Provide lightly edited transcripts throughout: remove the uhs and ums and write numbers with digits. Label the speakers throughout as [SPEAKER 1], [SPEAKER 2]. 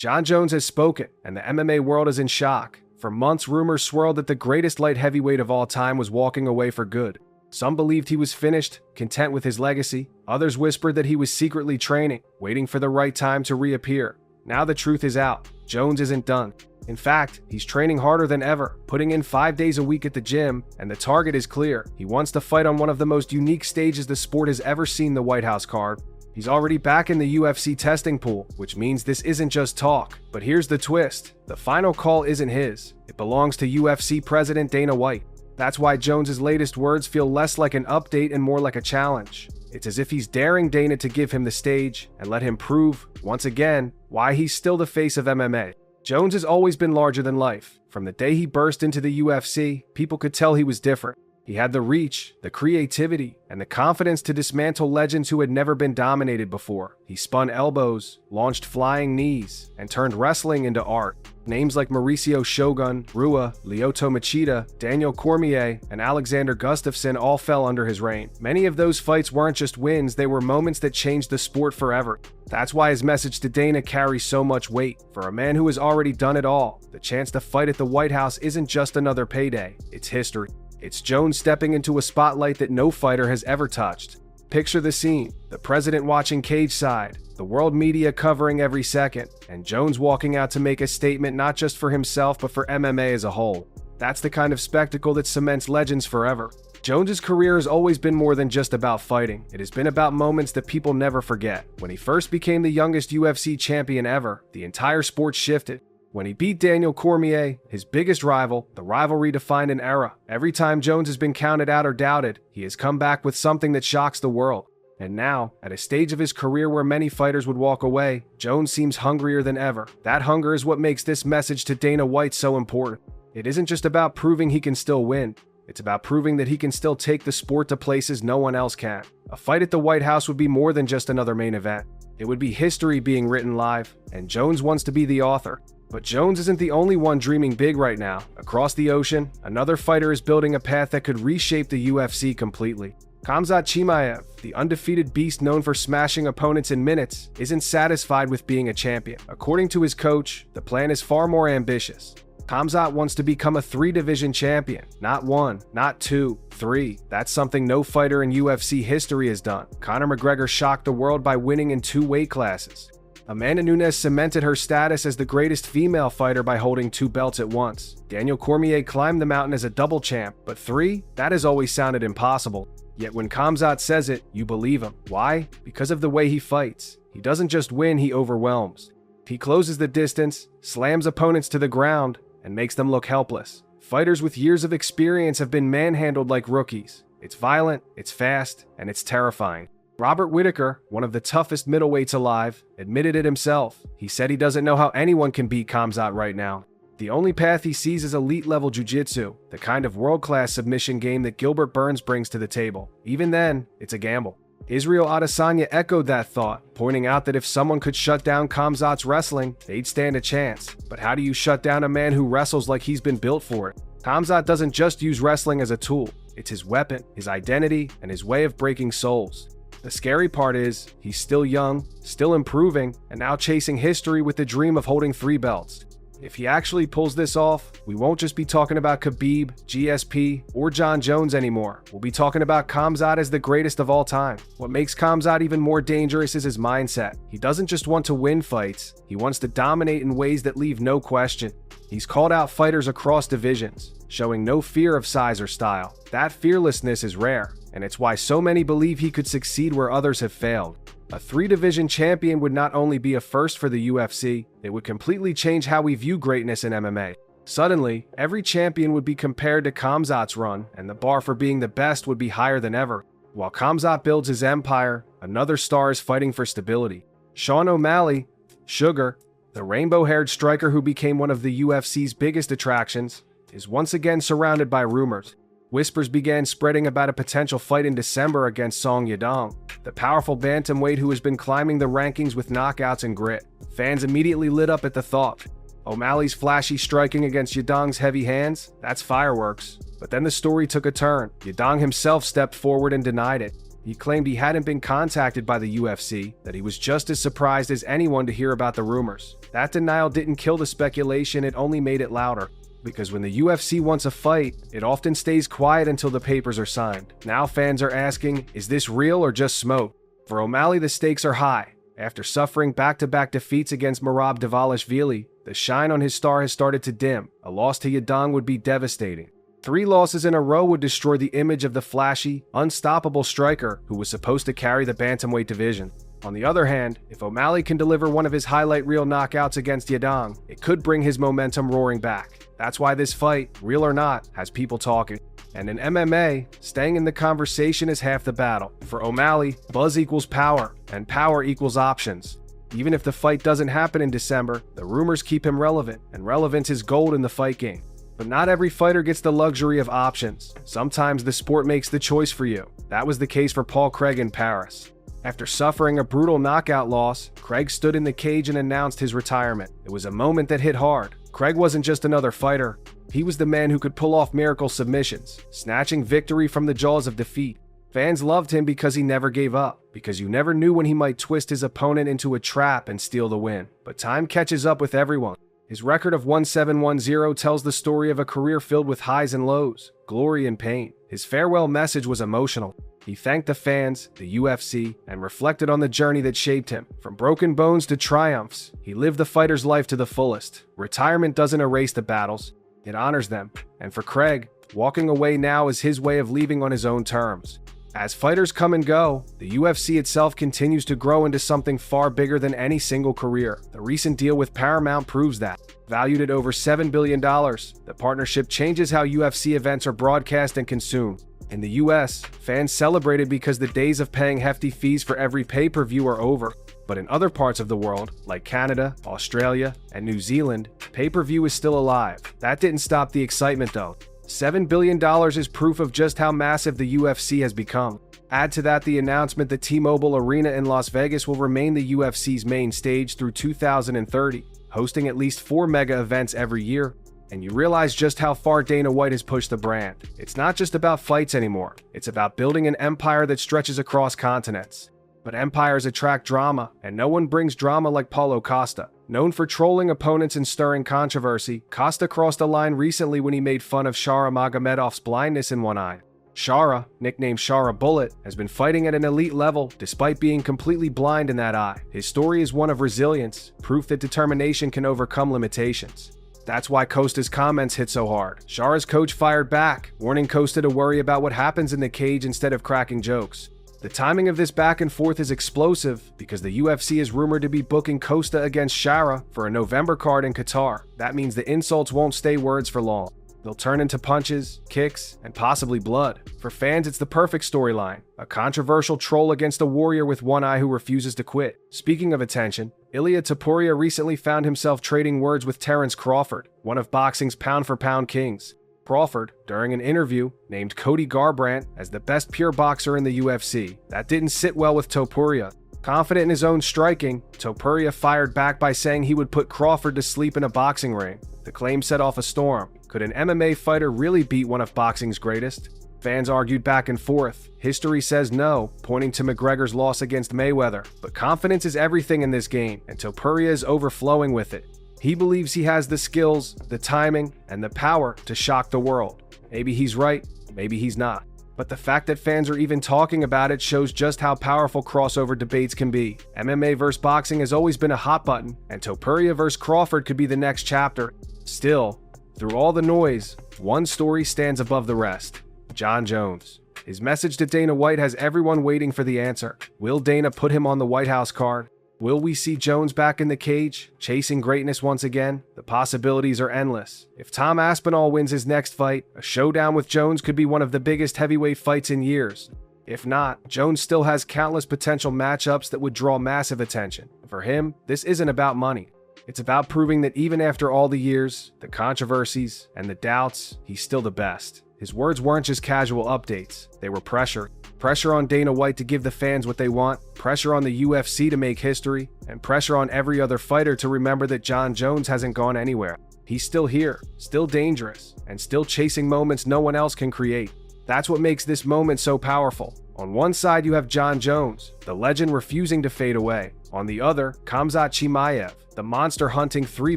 [SPEAKER 1] Jon Jones has spoken, and the MMA world is in shock. For months, rumors swirled that the greatest light heavyweight of all time was walking away for good. Some believed he was finished, content with his legacy. Others whispered that he was secretly training, waiting for the right time to reappear. Now the truth is out. Jones isn't done. In fact, he's training harder than ever, putting in 5 days a week at the gym, and the target is clear. He wants to fight on one of the most unique stages the sport has ever seen, the White House card. He's already back in the UFC testing pool, which means this isn't just talk. But here's the twist. The final call isn't his. It belongs to UFC President Dana White. That's why Jones's latest words feel less like an update and more like a challenge. It's as if he's daring Dana to give him the stage and let him prove, once again, why he's still the face of MMA. Jones has always been larger than life. From the day he burst into the UFC, people could tell he was different. He had the reach, the creativity, and the confidence to dismantle legends who had never been dominated before. He spun elbows, launched flying knees, and turned wrestling into art. Names like Mauricio Shogun, Rua, Lyoto Machida, Daniel Cormier, and Alexander Gustafsson all fell under his reign. Many of those fights weren't just wins, they were moments that changed the sport forever. That's why his message to Dana carries so much weight. For a man who has already done it all, the chance to fight at the White House isn't just another payday, it's history. It's Jones stepping into a spotlight that no fighter has ever touched. Picture the scene, the president watching cage side, the world media covering every second, and Jones walking out to make a statement not just for himself but for MMA as a whole. That's the kind of spectacle that cements legends forever. Jones's career has always been more than just about fighting. It has been about moments that people never forget. When he first became the youngest UFC champion ever, the entire sport shifted. When he beat Daniel Cormier, his biggest rival, the rivalry defined an era. Every time Jones has been counted out or doubted, he has come back with something that shocks the world. And now, at a stage of his career where many fighters would walk away, Jones seems hungrier than ever. That hunger is what makes this message to Dana White so important. It isn't just about proving he can still win. It's about proving that he can still take the sport to places no one else can. A fight at the White House would be more than just another main event. It would be history being written live, and Jones wants to be the author. But Jones isn't the only one dreaming big right now. Across the ocean, another fighter is building a path that could reshape the UFC completely. Khamzat Chimaev, the undefeated beast known for smashing opponents in minutes, isn't satisfied with being a champion. According to his coach, the plan is far more ambitious. Khamzat wants to become a 3-division champion. Not 1, not 2, 3. That's something no fighter in UFC history has done. Conor McGregor shocked the world by winning in 2 weight classes. Amanda Nunes cemented her status as the greatest female fighter by holding 2 belts at once. Daniel Cormier climbed the mountain as a double champ, but 3? That has always sounded impossible. Yet when Khamzat says it, you believe him. Why? Because of the way he fights. He doesn't just win, he overwhelms. He closes the distance, slams opponents to the ground, and makes them look helpless. Fighters with years of experience have been manhandled like rookies. It's violent, it's fast, and it's terrifying. Robert Whittaker, one of the toughest middleweights alive, admitted it himself. He said he doesn't know how anyone can beat Khamzat right now. The only path he sees is elite-level jiu-jitsu, the kind of world-class submission game that Gilbert Burns brings to the table. Even then, it's a gamble. Israel Adesanya echoed that thought, pointing out that if someone could shut down Khamzat's wrestling, they'd stand a chance. But how do you shut down a man who wrestles like he's been built for it? Khamzat doesn't just use wrestling as a tool. It's his weapon, his identity, and his way of breaking souls. The scary part is, he's still young, still improving, and now chasing history with the dream of holding 3 belts. If he actually pulls this off, we won't just be talking about Khabib, GSP, or Jon Jones anymore. We'll be talking about Khamzat as the greatest of all time. What makes Khamzat even more dangerous is his mindset. He doesn't just want to win fights, he wants to dominate in ways that leave no question. He's called out fighters across divisions, showing no fear of size or style. That fearlessness is rare, and it's why so many believe he could succeed where others have failed. A 3-division champion would not only be a first for the UFC, it would completely change how we view greatness in MMA. Suddenly, every champion would be compared to Khamzat's run, and the bar for being the best would be higher than ever. While Khamzat builds his empire, another star is fighting for stability. Sean O'Malley, Sugar, the rainbow-haired striker who became one of the UFC's biggest attractions, is once again surrounded by rumors. Whispers began spreading about a potential fight in December against Song Yadong, the powerful bantamweight who has been climbing the rankings with knockouts and grit. Fans immediately lit up at the thought. O'Malley's flashy striking against Yadong's heavy hands, that's fireworks. But then the story took a turn. Yadong himself stepped forward and denied it. He claimed he hadn't been contacted by the UFC, that he was just as surprised as anyone to hear about the rumors. That denial didn't kill the speculation, it only made it louder. Because when the UFC wants a fight, it often stays quiet until the papers are signed. Now fans are asking, is this real or just smoke? For O'Malley, the stakes are high. After suffering back-to-back defeats against Merab Dvalishvili, the shine on his star has started to dim. A loss to Yadong would be devastating. 3 losses in a row would destroy the image of the flashy, unstoppable striker who was supposed to carry the bantamweight division. On the other hand, if O'Malley can deliver one of his highlight reel knockouts against Yadong, it could bring his momentum roaring back. That's why this fight, real or not, has people talking. And in MMA, staying in the conversation is half the battle. For O'Malley, buzz equals power, and power equals options. Even if the fight doesn't happen in December, the rumors keep him relevant, and relevance is gold in the fight game. But not every fighter gets the luxury of options. Sometimes the sport makes the choice for you. That was the case for Paul Craig in Paris. After suffering a brutal knockout loss, Craig stood in the cage and announced his retirement. It was a moment that hit hard. Craig wasn't just another fighter. He was the man who could pull off miracle submissions, snatching victory from the jaws of defeat. Fans loved him because he never gave up, because you never knew when he might twist his opponent into a trap and steal the win. But time catches up with everyone. His record of 1-7-1-0 tells the story of a career filled with highs and lows, glory and pain. His farewell message was emotional. He thanked the fans, the UFC, and reflected on the journey that shaped him. From broken bones to triumphs, he lived the fighter's life to the fullest. Retirement doesn't erase the battles, it honors them. And for Craig, walking away now is his way of leaving on his own terms. As fighters come and go, the UFC itself continues to grow into something far bigger than any single career. The recent deal with Paramount proves that. Valued at over $7 billion, the partnership changes how UFC events are broadcast and consumed. In the US, fans celebrated because the days of paying hefty fees for every pay-per-view are over. But in other parts of the world, like Canada, Australia, and New Zealand, pay-per-view is still alive. That didn't stop the excitement though. $7 billion is proof of just how massive the UFC has become. Add to that the announcement that T-Mobile Arena in Las Vegas will remain the UFC's main stage through 2030, hosting at least 4 mega events every year, and you realize just how far Dana White has pushed the brand. It's not just about fights anymore, it's about building an empire that stretches across continents. But empires attract drama, and no one brings drama like Paulo Costa. Known for trolling opponents and stirring controversy, Costa crossed a line recently when he made fun of Shara Magomedov's blindness in one eye. Shara, nicknamed Shara Bullet, has been fighting at an elite level despite being completely blind in that eye. His story is one of resilience, proof that determination can overcome limitations. That's why Costa's comments hit so hard. Shara's coach fired back, warning Costa to worry about what happens in the cage instead of cracking jokes. The timing of this back and forth is explosive because the UFC is rumored to be booking Costa against Shara for a November card in Qatar. That means the insults won't stay words for long. They'll turn into punches, kicks, and possibly blood. For fans, it's the perfect storyline. A controversial troll against a warrior with one eye who refuses to quit. Speaking of attention, Ilia Topuria recently found himself trading words with Terence Crawford, one of boxing's pound-for-pound kings. Crawford, during an interview, named Cody Garbrandt as the best pure boxer in the UFC. That didn't sit well with Topuria. Confident in his own striking, Topuria fired back by saying he would put Crawford to sleep in a boxing ring. The claim set off a storm. Could an MMA fighter really beat one of boxing's greatest? Fans argued back and forth. History says no, pointing to McGregor's loss against Mayweather. But confidence is everything in this game, and Topuria is overflowing with it. He believes he has the skills, the timing, and the power to shock the world. Maybe he's right, maybe he's not. But the fact that fans are even talking about it shows just how powerful crossover debates can be. MMA versus boxing has always been a hot button, and Topuria versus Crawford could be the next chapter. Still, through all the noise, one story stands above the rest. Jon Jones. His message to Dana White has everyone waiting for the answer. Will Dana put him on the White House card? Will we see Jones back in the cage, chasing greatness once again? The possibilities are endless. If Tom Aspinall wins his next fight, a showdown with Jones could be one of the biggest heavyweight fights in years. If not, Jones still has countless potential matchups that would draw massive attention. For him, this isn't about money. It's about proving that even after all the years, the controversies, and the doubts, he's still the best. His words weren't just casual updates, they were pressure. Pressure on Dana White to give the fans what they want, pressure on the UFC to make history, and pressure on every other fighter to remember that Jon Jones hasn't gone anywhere. He's still here, still dangerous, and still chasing moments no one else can create. That's what makes this moment so powerful. On one side, you have Jon Jones, the legend refusing to fade away. On the other, Khamzat Chimaev, the monster hunting 3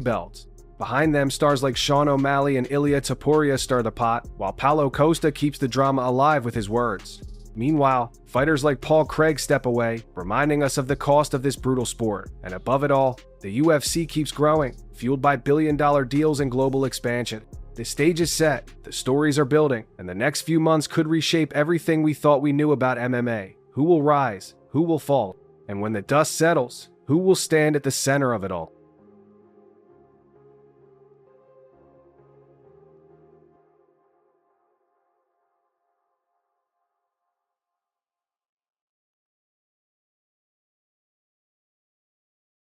[SPEAKER 1] belts. Behind them, stars like Sean O'Malley and Ilia Topuria stir the pot, while Paulo Costa keeps the drama alive with his words. Meanwhile, fighters like Paul Craig step away, reminding us of the cost of this brutal sport. And above it all, the UFC keeps growing, fueled by billion-dollar deals and global expansion. The stage is set, the stories are building, and the next few months could reshape everything we thought we knew about MMA. Who will rise? Who will fall? And when the dust settles, who will stand at the center of it all?